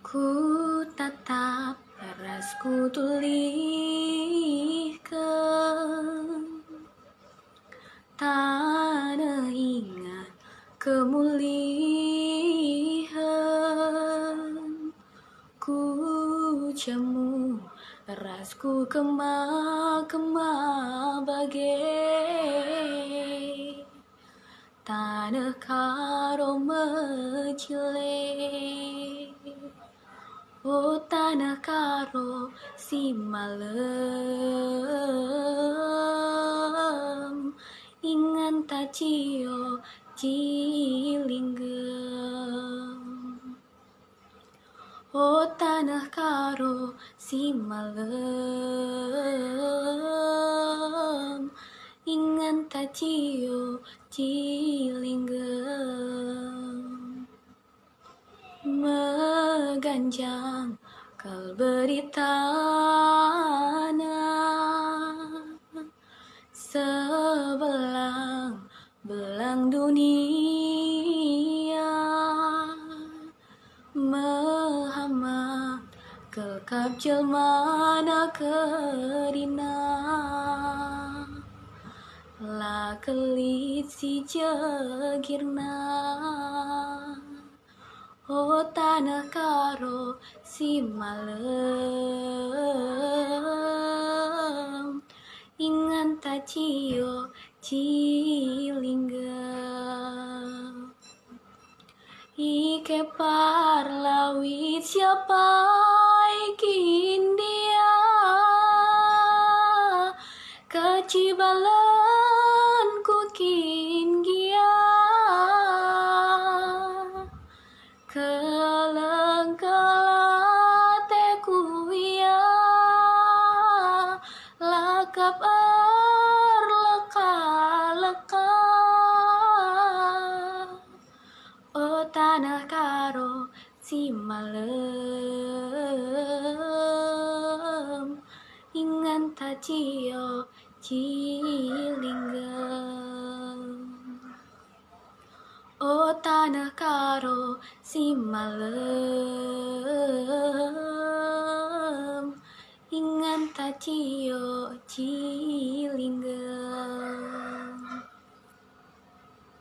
Ku tatap ku tulihkan tanah ingat kemuliaan. Ku jamu rasku kema-kema bagai tanah Karo menjelek. Oh tanah Karo Simalem, ingan tacio cilinggem. Oh tanah Karo Simalem, ingan tacio cilinggem. Mengganjang kal beri tanah, sebelang belang dunia, Muhammad kelkap jelmana kerina, lakelit si jegirna. Oh tanah Karo Simalem, ingan tacio cilinggem. Ike parlawit siapa ikin dia, kacibalan kukin gia, kelengkelate kuya, lakap leka-leka. Oh tanah Karo Simalem, ingan tacio cilinggem. Oh tanah Karo Simalem, ingan tacio cilinggem.